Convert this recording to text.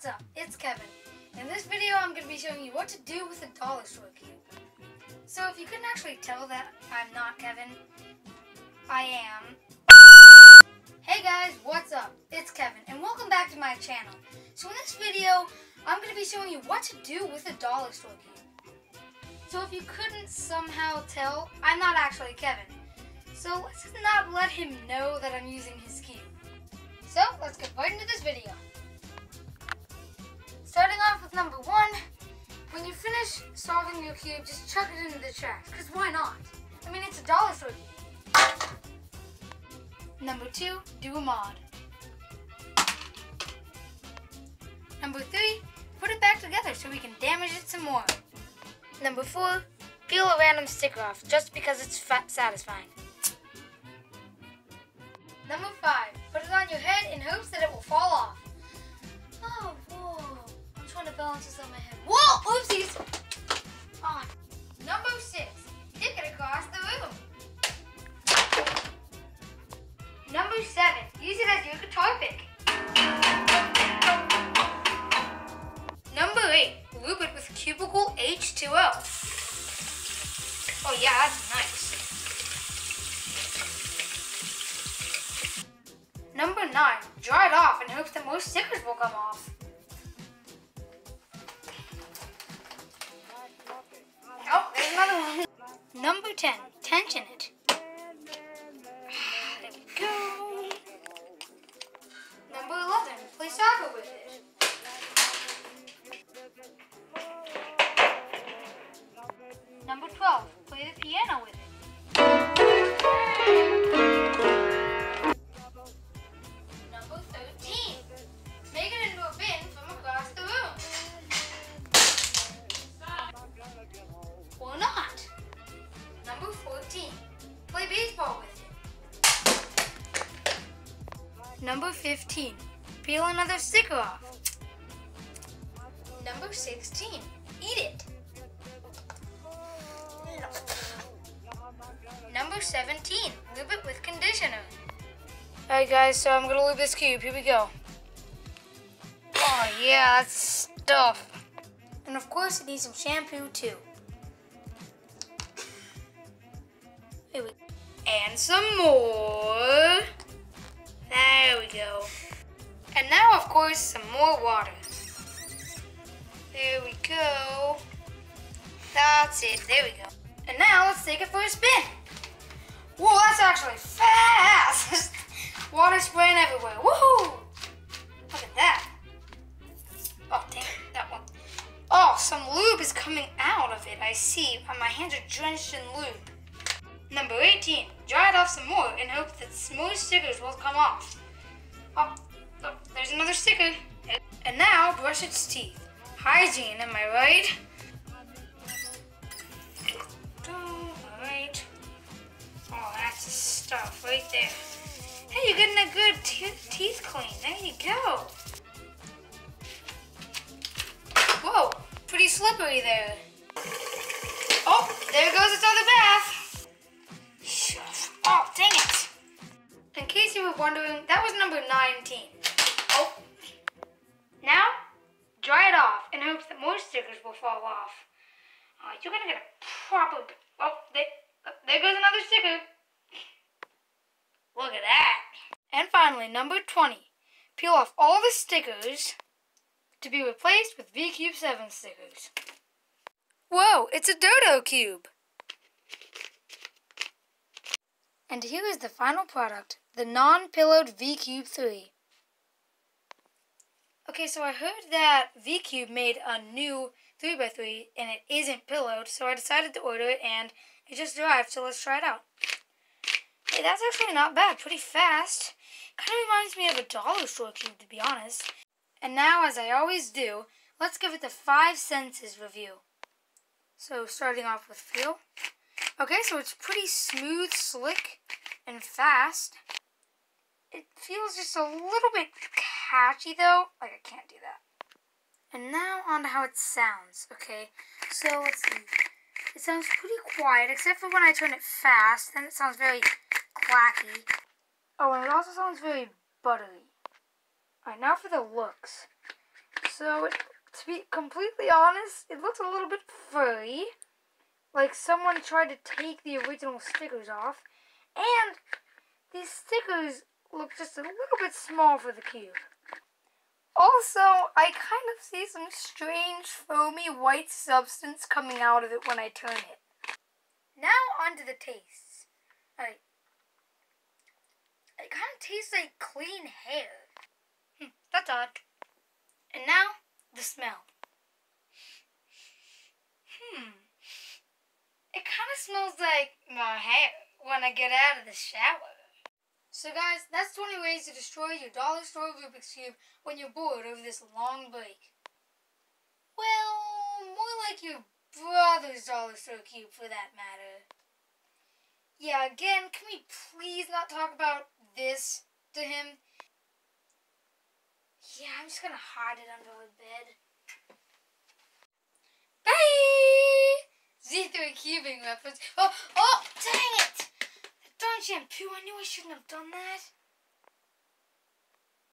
what's up? It's Kevin. In this video, I'm going to be showing you what to do with a dollar store cube. So if you couldn't actually tell that I'm not Kevin, I am. Hey guys, what's up? It's Kevin, and welcome back to my channel. So in this video, I'm going to be showing you what to do with a dollar store cube. So if you couldn't somehow tell, I'm not actually Kevin. So let's not let him know that I'm using his cube. So let's get right into this video. Starting off with number 1, when you finish solving your cube, just chuck it into the trash, because why not? I mean, it's a dollar store cube. Number 2, do a mod. Number 3, put it back together so we can damage it some more. Number 4, peel a random sticker off just because it's satisfying. Number 5, put it on your head in hopes that it will fall off. Oh, whoa. I'm trying to balance this on my head. Whoa, oopsies. Oh. Number 6, kick it across the room. Number 7, use it as your guitar pick. Number 8, lube it with cubicle H2O. Oh yeah, that's nice. Number 9, dry it off in hopes that more stickers will come off. Oh, there's another one. Number 10, tension it. There we go. Number 11, play soccer with it. Number 12, play the piano with it. Number 13, make it into a bin from across the room. Or not. Number 14, play baseball with it. Number 15, peel another sticker off. Number 16, eat it. Number 17, lube it with conditioner. Alright guys, so I'm gonna lube this cube. Here we go. Oh yeah, that's stuff. And of course it needs some shampoo too. Here we go. And some more. There we go. And now of course some more water. There we go. That's it. There we go. And now let's take it for a spin. Whoa, that's actually fast. Water spraying everywhere. Woohoo! Look at that. Oh, dang it, that one. Oh, some lube is coming out of it. I see. My hands are drenched in lube. Number 18, dry it off some more in hope that more stickers will come off. Oh, there's another sticker. And now brush its teeth. Hygiene, am I right? Alright. Oh, that's the stuff right there. Hey, you're getting a good teeth clean. There you go. Whoa, pretty slippery there. Oh, there goes its other bath. Oh, dang it. In case you were wondering, that was number 19. Oh. Now, dry it off in hopes that more stickers will fall off. You're gonna get a proper... Oh, there goes another sticker. Look at that. And finally, number 20. Peel off all the stickers to be replaced with VCube 7 stickers. Whoa, it's a dodo cube. And here is the final product, the non-pillowed VCube 3. Okay, so I heard that VCube made a new 3x3 and it isn't pillowed, so I decided to order it and it just arrived, so let's try it out. Hey, that's actually not bad, pretty fast. Kind of reminds me of a dollar store cube, to be honest. And now, as I always do, let's give it the 5 senses review. So, starting off with feel. Okay, so it's pretty smooth, slick, and fast. It feels just a little bit catchy, though. Like, I can't do that. And now, on to how it sounds, okay? So, let's see. It sounds pretty quiet, except for when I turn it fast. Then it sounds very clacky. Oh, and it also sounds very buttery. Alright, now for the looks. So So, to be completely honest, it looks a little bit furry. Like someone tried to take the original stickers off. And these stickers look just a little bit small for the cube. Also, I kind of see some strange foamy white substance coming out of it when I turn it. Now onto the tastes. Alright. It kind of tastes like clean hair. That's odd. And now, the smell. It kind of smells like my hair when I get out of the shower. So guys, that's 20 ways to destroy your dollar store Rubik's Cube when you're bored over this long break. Well, more like your brother's dollar store cube for that matter. Yeah, again, can we please not talk about this to him? Yeah, I'm just gonna hide it under the bed. Bye! Z3 cubing reference. Oh, dang it! Darn shampoo, I knew I shouldn't have done that.